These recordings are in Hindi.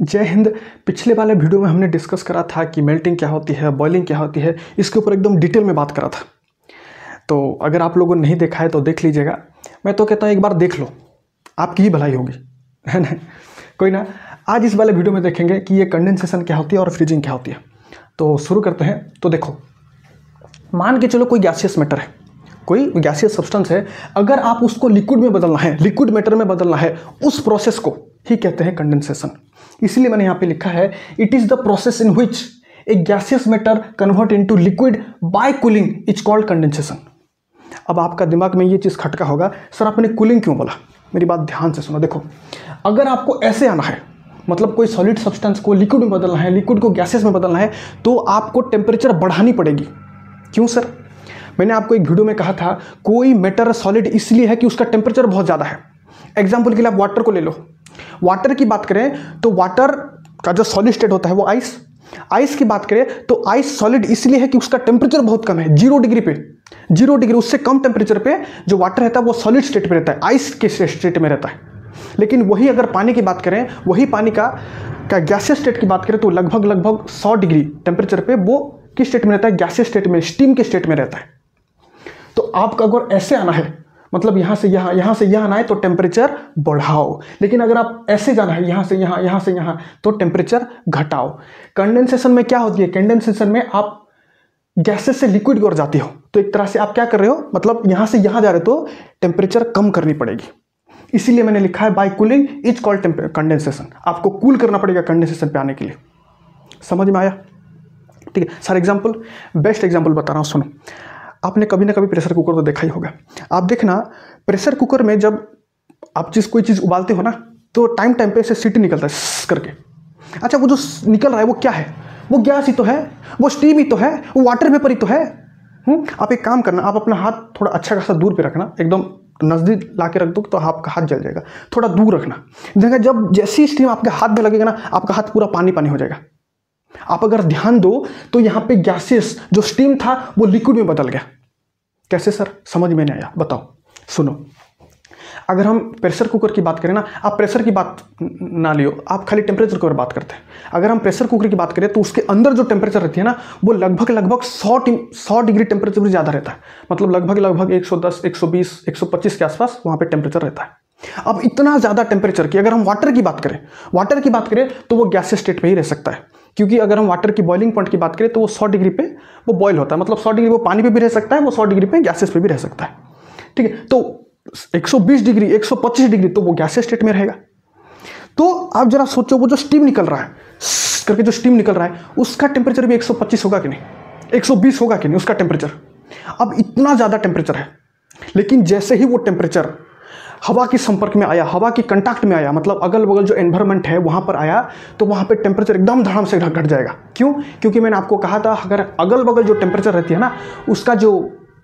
जय हिंद। पिछले वाले वीडियो में हमने डिस्कस करा था कि मेल्टिंग क्या होती है, बॉइलिंग क्या होती है, इसके ऊपर एकदम डिटेल में बात करा था। तो अगर आप लोगों ने नहीं देखा है तो देख लीजिएगा। मैं तो कहता हूँ एक बार देख लो, आपकी ही भलाई होगी, है ना। कोई ना, आज इस वाले वीडियो में देखेंगे कि ये कंडेंसेशन क्या होती है और फ्रीजिंग क्या होती है। तो शुरू करते हैं। तो देखो, मान के चलो कोई गैसियस मैटर है, कोई गैसियस सब्सटेंस है, अगर आप उसको लिक्विड में बदलना है, लिक्विड मैटर में बदलना है, उस प्रोसेस को ही कहते हैं कंडेंसेशन। इसलिए मैंने यहाँ पे लिखा है, it is the process in which A gaseous matter convert into liquid bye cooling is called condensation. अब आपका दिमाग में ये चीज़ खटका होगा, सर आपने कूलिंग क्यों बोला? मेरी बात ध्यान से सुनो। देखो, अगर आपको ऐसे आना है, मतलब कोई सॉलिड सब्सटेंस को लिक्विड में बदलना है, लिक्विड को गैसेस में बदलना है, तो आपको टेम्परेचर बढ़ानी पड़ेगी। क्यों सर? मैंने आपको एक वीडियो में कहा था, कोई मैटर सॉलिड इसलिए है कि उसका टेम्परेचर बहुत ज़्यादा है। एग्जाम्पल के लिए आप वाटर को ले लो। वाटर की बात करें तो वाटर का जो सॉलिड स्टेट होता है वो आइस। आइस की बात करें तो आइस सॉलिड इसलिए है कि उसका टेम्परेचर बहुत कम है, 0 डिग्री पे। 0 डिग्री, उससे कम टेम्परेचर पे जो वाटर रहता है वो सॉलिड स्टेट पे रहता है, आइस के स्टेट में रहता है। लेकिन वही अगर पानी की बात करें, वही पानी का गैसियस स्टेट की बात करें तो लगभग 100 डिग्री टेम्परेचर पे वो किस स्टेट में रहता है? गैसियस स्टेट में, स्टीम के स्टेट में रहता है। तो आपका अगर ऐसे आना है, मतलब यहाँ से यहाँ, यहाँ से यहाँ आना है, तो टेम्परेचर बढ़ाओ। लेकिन अगर आप ऐसे जाना है, यहाँ से यहाँ, यहाँ से यहाँ, तो टेम्परेचर घटाओ। कंडेंसेशन में क्या होती है? कंडेंसेशन में आप गैसेस से लिक्विड की ओर जाती हो, तो एक तरह से आप क्या कर रहे हो, मतलब यहाँ से यहाँ जा रहे हो तो टेम्परेचर कम करनी पड़ेगी। इसीलिए मैंने लिखा है by cooling is called condensation. आपको कूल करना पड़ेगा कंडेंसेशन पे आने के लिए। समझ में आया? ठीक है सर। एग्जाम्पल, बेस्ट एग्जाम्पल बता रहा हूँ, सुनो। आपने कभी ना कभी प्रेशर कुकर तो देखा ही होगा। आप देखना, प्रेशर कुकर में जब आप कोई चीज़ उबालते हो ना, तो टाइम पे ऐसे सीटी निकलता है करके। अच्छा, वो जो निकल रहा है वो क्या है? वो गैस ही तो है, वो स्टीम ही तो है, वो वाटर वेपर ही तो है। आप एक काम करना, आप अपना हाथ थोड़ा अच्छा खासा दूर पे रखना, एकदम नज़दीक ला के रख दो तो आपका हाथ जल जाएगा। थोड़ा दूर रखना, देखा जब जैसी स्टीम आपके हाथ में लगेगा ना, आपका हाथ पूरा पानी पानी हो जाएगा। आप अगर ध्यान दो तो यहाँ पे गैसेस जो स्टीम था वो लिक्विड में बदल गया। कैसे सर? समझ में नहीं आया? बताओ, सुनो। अगर हम प्रेशर कुकर की बात करें ना, आप प्रेशर की बात ना लियो, आप खाली टेम्परेचर की बात करते हैं। अगर हम प्रेशर कुकर की बात करें तो उसके अंदर जो टेम्परेचर रहती है ना, वो लगभग 100 डिग्री टेम्परेचर से ज़्यादा रहता है। मतलब लगभग 110, 120, 125 के आसपास वहाँ पे टेम्परेचर रहता है। अब इतना ज़्यादा टेम्परेचर की अगर हम वाटर की बात करें तो वो गैसियस स्टेट पे ही रह सकता है। क्योंकि अगर हम वाटर की बॉइलिंग पॉइंट की बात करें तो वो 100 डिग्री पे वो बॉयल होता है। मतलब 100 डिग्री वो पानी पे भी रह सकता है, वो 100 डिग्री पे गैसेस पे भी रह सकता है। ठीक है, तो 120 डिग्री, 125 डिग्री तो वो गैसियस स्टेट में रहेगा। तो आप जरा सोचो, वो जो स्टीम निकल रहा है करके, जो स्टीम निकल रहा है उसका टेम्परेचर भी 125 होगा कि नहीं, 120 होगा कि नहीं उसका टेम्परेचर? अब इतना ज़्यादा टेम्परेचर है, लेकिन जैसे ही वो टेम्परेचर हवा के संपर्क में आया, हवा के कंटैक्ट में आया, मतलब अगल बगल जो एनवायरनमेंट है वहाँ पर आया, तो वहाँ पे टेम्परेचर एकदम धड़ाम से घट जाएगा। क्यों? क्योंकि मैंने आपको कहा था, अगर अगल बगल जो टेम्परेचर रहती है ना, उसका जो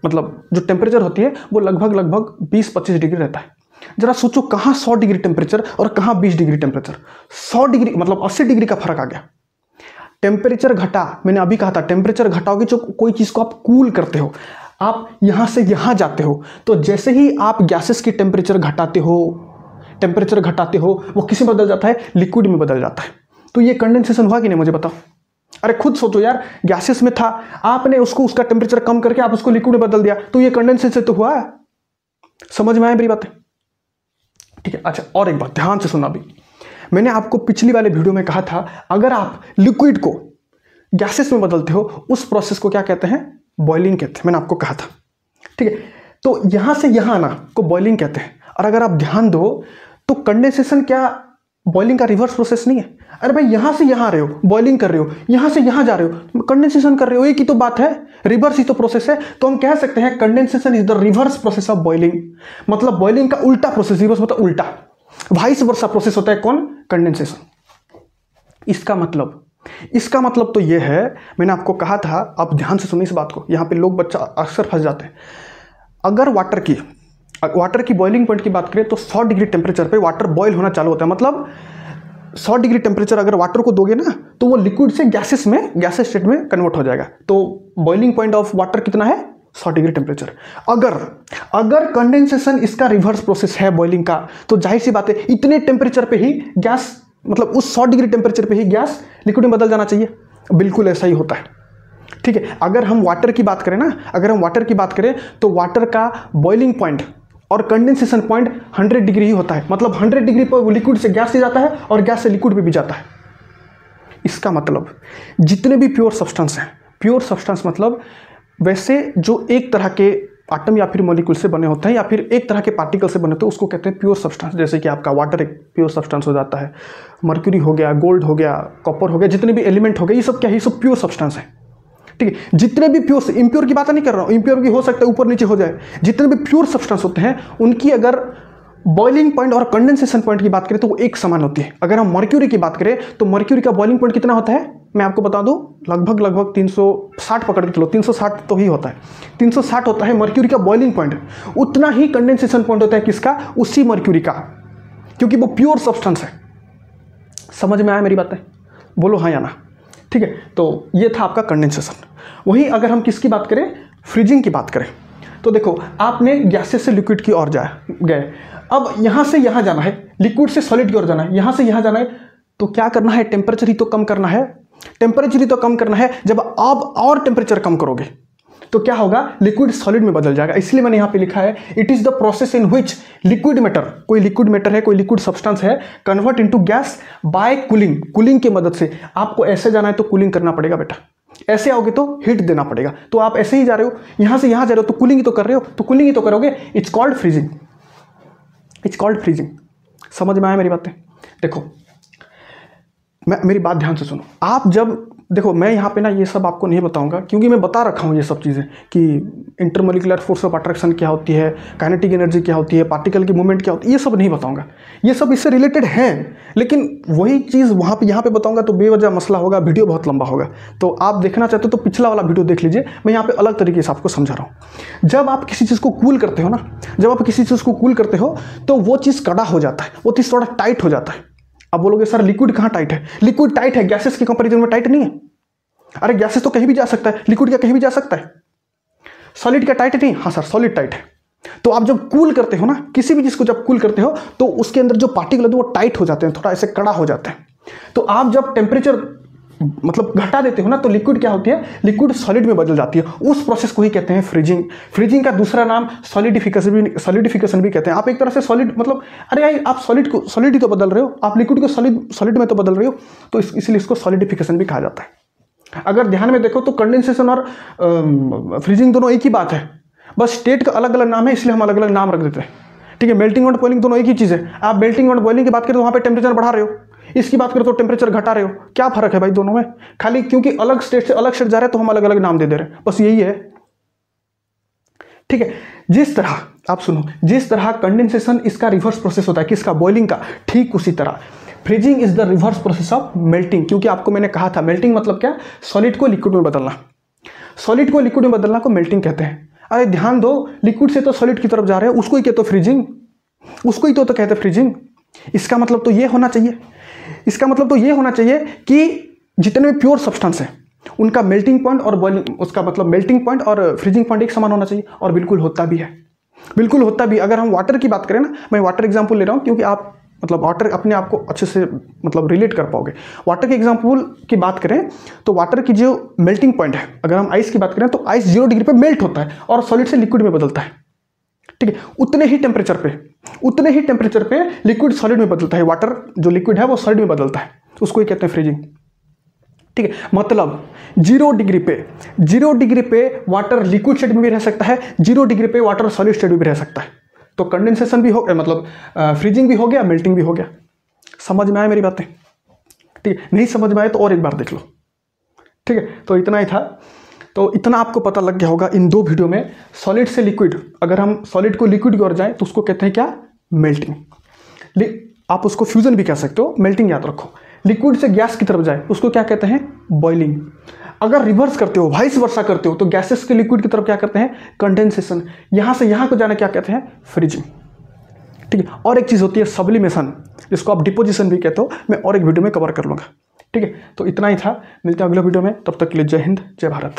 टेम्परेचर होती है वो लगभग 20-25 डिग्री रहता है। जरा सोचो, कहाँ 100 डिग्री टेम्परेचर और कहाँ 20 डिग्री टेम्परेचर। 100 डिग्री मतलब 80 डिग्री का फर्क आ गया। टेम्परेचर घटा, मैंने अभी कहा था टेम्परेचर घटाओगे, जो कोई चीज़ को आप कूल करते हो, आप यहाँ से यहाँ जाते हो, तो जैसे ही आप गैसेस की टेम्परेचर घटाते हो, वो किस में बदल जाता है? लिक्विड में बदल जाता है। तो ये कंडेंसेशन हुआ कि नहीं, मुझे बताओ। अरे खुद सोचो यार, गैसेस में था, आपने उसका टेम्परेचर कम करके आप उसको लिक्विड में बदल दिया, तो ये कंडेंसेशन तो हुआ। समझ में आया मेरी बातें? ठीक है। अच्छा, और एक बात ध्यान से सुनना। अभी मैंने आपको पिछली वाले वीडियो में कहा था, अगर आप लिक्विड को गैसेस में बदलते हो, उस प्रोसेस को क्या कहते हैं? बॉइलिंग कहते हैं। मैंने आपको कहा था, ठीक है। तो यहां से यहां आना को बॉइलिंग कहते हैं। और अगर आप ध्यान दो तो कंडेंसेशन क्या बॉइलिंग का रिवर्स प्रोसेस नहीं है? अरे भाई, यहां से यहां आ रहे हो, बॉइलिंग कर रहे हो, यहां से यहां जा रहे हो, कंडेंसेशन कर रहे हो, एक ही तो बात है, रिवर्स ही तो प्रोसेस है। तो हम कह सकते हैं condensation is the reverse process of boiling. मतलब बॉइलिंग का उल्टा प्रोसेस, रिवर्स मतलब उल्टा, वाइस वर्सा प्रोसेस होता है कौन? कंडेंसेशन। इसका मतलब तो ये है, मैंने आपको कहा था, आप ध्यान से सुनिए इस बात को, यहाँ पे लोग बच्चा अक्सर फंस जाते हैं। अगर वाटर की बॉइलिंग पॉइंट की बात करें तो 100 डिग्री टेम्परेचर पे वाटर बॉयल होना चालू होता है। मतलब 100 डिग्री टेम्परेचर अगर वाटर को दोगे ना, तो वो लिक्विड से गैसेस स्टेट में कन्वर्ट हो जाएगा। तो बॉइलिंग पॉइंट ऑफ वाटर कितना है? 100 डिग्री टेम्परेचर। अगर कंडेंसेशन इसका रिवर्स प्रोसेस है बॉइलिंग का, तो जाहिर सी बात है इतने टेम्परेचर पे ही गैस मतलब उस 100 डिग्री टेम्परेचर पे ही गैस लिक्विड में बदल जाना चाहिए। बिल्कुल ऐसा ही होता है। ठीक है, अगर हम वाटर की बात करें ना, अगर हम वाटर की बात करें तो वाटर का बॉइलिंग पॉइंट और कंडेंसेशन पॉइंट 100 डिग्री ही होता है। मतलब 100 डिग्री पर लिक्विड से गैस से जाता है और गैस से लिक्विड पे भी जाता है। इसका मतलब जितने भी प्योर सब्सटेंस हैं, प्योर सब्सटेंस मतलब वैसे जो एक तरह के आटम या फिर मॉलिक्यूल से बने होते हैं या फिर एक तरह के पार्टिकल से बने होते हैं, उसको कहते हैं प्योर सब्सटेंस। जैसे कि आपका वाटर एक प्योर सब्सटेंस हो जाता है, मर्क्यूरी हो गया, गोल्ड हो गया, कॉपर हो गया, जितने भी एलिमेंट हो गए, ये सब क्या है, ये सब प्योर सब्सटेंस है। ठीक है, जितने भी प्योर, इम्प्योर की बात नहीं कर रहा हूँ, इम्प्योर की हो सकता है ऊपर नीचे हो जाए। जितने भी प्योर सब्सटेंस होते हैं उनकी अगर बॉइलिंग पॉइंट और कंडेंसेशन पॉइंट की बात करें तो वो एक समान होती है। अगर हम मर्क्यूरी की बात करें तो मर्क्यूरी का बॉइलिंग पॉइंट कितना होता है, मैं आपको बता दूं, लगभग 360 पकड़ के चलो, 360 तो ही होता है, 360 होता है मर्क्यूरी का बॉइलिंग पॉइंट। उतना ही कंडेंसेशन पॉइंट होता है किसका, उसी मर्क्यूरी का, क्योंकि वो प्योर सब्सटेंस है। समझ में आया मेरी बातें? बोलो हाँ या ना। ठीक है, तो ये था आपका कंडेंसेशन। वहीं अगर हम किसकी बात करें, फ्रीजिंग की बात करें, तो देखो आपने गैसेस से लिक्विड की ओर गए, अब यहाँ से यहाँ जाना है, लिक्विड से सॉलिड की ओर जाना है, यहाँ से यहाँ जाना है, तो क्या करना है, टेम्परेचर ही तो कम करना है। टेम्परेचर ही तो कम करना है। जब आप और टेम्परेचर कम करोगे तो क्या होगा, लिक्विड सॉलिड में बदल जाएगा। इसलिए मैंने यहाँ पे लिखा है, it is the process in which liquid matter, कोई लिक्विड मैटर है, कोई लिक्विड सब्सटेंस है, convert into gas by cooling. Cooling की मदद से। आपको ऐसे जाना है तो कूलिंग करना पड़ेगा बेटा, ऐसे आओगे तो हीट देना पड़ेगा। तो आप ऐसे ही जा रहे हो, यहाँ से यहाँ जा रहे हो तो कूलिंग ही तो कर रहे हो, तो कूलिंग ही तो करोगे। It's called freezing, it's called freezing. समझ में आया मेरी बातें? देखो मेरी बात ध्यान से सुनो। आप जब देखो, मैं यहाँ पे ना ये सब आपको नहीं बताऊंगा, क्योंकि मैं बता रखा हूँ ये सब चीज़ें कि इंटरमोलिकुलर फोर्स ऑफ अट्रैक्शन क्या होती है, काइनेटिक एनर्जी क्या होती है, पार्टिकल की मूवमेंट क्या होती है, ये सब नहीं बताऊंगा। ये सब इससे रिलेटेड हैं, लेकिन वही चीज़ वहाँ पे यहाँ पे बताऊंगा तो बेवजह मसला होगा, वीडियो बहुत लंबा होगा। तो आप देखना चाहते हो तो पिछला वाला वीडियो देख लीजिए, मैं यहाँ पे अलग तरीके से आपको समझा रहा हूँ। जब आप किसी चीज़ को कूल करते हो ना, जब आप किसी चीज़ को कूल करते हो तो वो चीज़ कड़ा हो जाता है, वो चीज़ थोड़ा टाइट हो जाता है। अब बोलोगे सर लिक्विड कहाँ टाइट है? लिक्विड टाइट है, गैसेस के कंपैरिजन में टाइट नहीं है। अरे गैसेस तो कहीं भी जा सकता है, लिक्विड क्या कहीं भी जा सकता है? सॉलिड क्या टाइट नहीं? हाँ सर सॉलिड टाइट है। तो आप जब कूल करते हो ना, किसी भी चीज को जब कूल करते हो तो उसके अंदर जो पार्टिकल होते हैं वो टाइट हो जाते हैं, थोड़ा ऐसे कड़ा हो जाते हैं। तो आप जब टेम्परेचर मतलब घटा देते हो ना, तो लिक्विड क्या होती है, लिक्विड सॉलिड में बदल जाती है। उस प्रोसेस को ही कहते हैं फ्रीजिंग। फ्रीजिंग का दूसरा नाम सॉलिडिफिकेशन भी कहते हैं। आप एक तरह से सॉलिड मतलब, अरे यार आप सॉलिड को सॉलिड ही तो बदल रहे हो, आप लिक्विड को सॉलिड में तो बदल रहे हो, तो इसलिए इसको सॉलिडिफिकेशन भी कहा जाता है। अगर ध्यान में देखो तो कंडेंसेशन और फ्रीजिंग दोनों एक ही बात है, बस स्टेट का अलग अलग नाम है, इसलिए हम अलग अलग नाम रख देते हैं। ठीक है, मेल्टिंग और बॉइलिंग दोनों एक ही चीज़ है। आप मेल्टिंग और बॉइलिंग की बात करें तो वहाँ पे टेम्परेचर बढ़ा रहे हो, इसकी बात करें तो टेम्परेचर घटा रहे हो। क्या फर्क है भाई दोनों में? खाली क्योंकि अलग स्टेट से अलग स्टेट जा रहे हैं तो हम अलग अलग नाम दे रहे हैं, बस यही है। ठीक है, जिस तरह आप सुनो, जिस तरह कंडेंसेशन इसका रिवर्स प्रोसेस होता है, किसका, बॉइलिंग का, ठीक उसी तरह freezing is the reverse process of melting. क्योंकि आपको मैंने कहा था मेल्टिंग मतलब क्या, सॉलिड को लिक्विड में बदलना। सॉलिड को लिक्विड में बदलना को मेल्टिंग कहते हैं। अरे ध्यान दो, लिक्विड से तो सॉलिड की तरफ जा रहे हैं, उसको ही कहते हो फ्रीजिंग, उसको ही तो कहते हैं फ्रीजिंग। इसका मतलब तो ये होना चाहिए, इसका मतलब तो ये होना चाहिए कि जितने भी प्योर सब्सटेंस हैं उनका मेल्टिंग पॉइंट और बॉइलिंग, उसका मतलब मेल्टिंग पॉइंट और फ्रीजिंग पॉइंट एक समान होना चाहिए। और बिल्कुल होता भी है, बिल्कुल होता भी। अगर हम वाटर की बात करें ना, मैं वाटर एग्जाम्पल ले रहा हूँ क्योंकि आप मतलब वाटर अपने आप को अच्छे से मतलब रिलेट कर पाओगे। वाटर के एग्जाम्पल की बात करें तो वाटर की जो मेल्टिंग पॉइंट है, अगर हम आइस की बात करें तो आइस 0 डिग्री पे मेल्ट होता है और सॉलिड से लिक्विड में बदलता है। ठीक है, उतने ही टेम्परेचर पे लिक्विड सॉलिड में बदलता है। वाटर जो लिक्विड है वो सॉलिड में बदलता है, उसको ही कहते हैं फ्रीजिंग। ठीक है, मतलब 0 डिग्री पे वाटर लिक्विड स्टेट में भी रह सकता है, 0 डिग्री पे वाटर सॉलिड स्टेट में भी रह सकता है। तो कंडेंसेशन भी हो गया, मतलब फ्रीजिंग भी हो गया, मेल्टिंग भी हो गया। समझ में आया मेरी बातें? ठीक है, नहीं समझ में आए तो और एक बार देख लो। ठीक है, तो इतना ही था। तो इतना आपको पता लग गया होगा इन 2 वीडियो में। सॉलिड से लिक्विड, अगर हम सॉलिड को लिक्विड की ओर जाए तो उसको कहते हैं क्या, मेल्टिंग। आप उसको फ्यूजन भी कह सकते हो, मेल्टिंग याद रखो। लिक्विड से गैस की तरफ जाए उसको क्या कहते हैं, बॉइलिंग। अगर रिवर्स करते हो, वाइस वर्सा करते हो, तो गैसेस के लिक्विड की तरफ क्या करते हैं, कंडेंसेशन। यहां से यहां को जाना क्या कहते हैं, फ्रीजिंग। ठीक है, और एक चीज होती है सब्लिमेशन, जिसको आप डिपोजिशन भी कहते हो, मैं और एक वीडियो में कवर कर लूंगा। ठीक है, तो इतना ही था, मिलते हैं अगले वीडियो में, तब तक के लिए जय हिंद, जय भारत।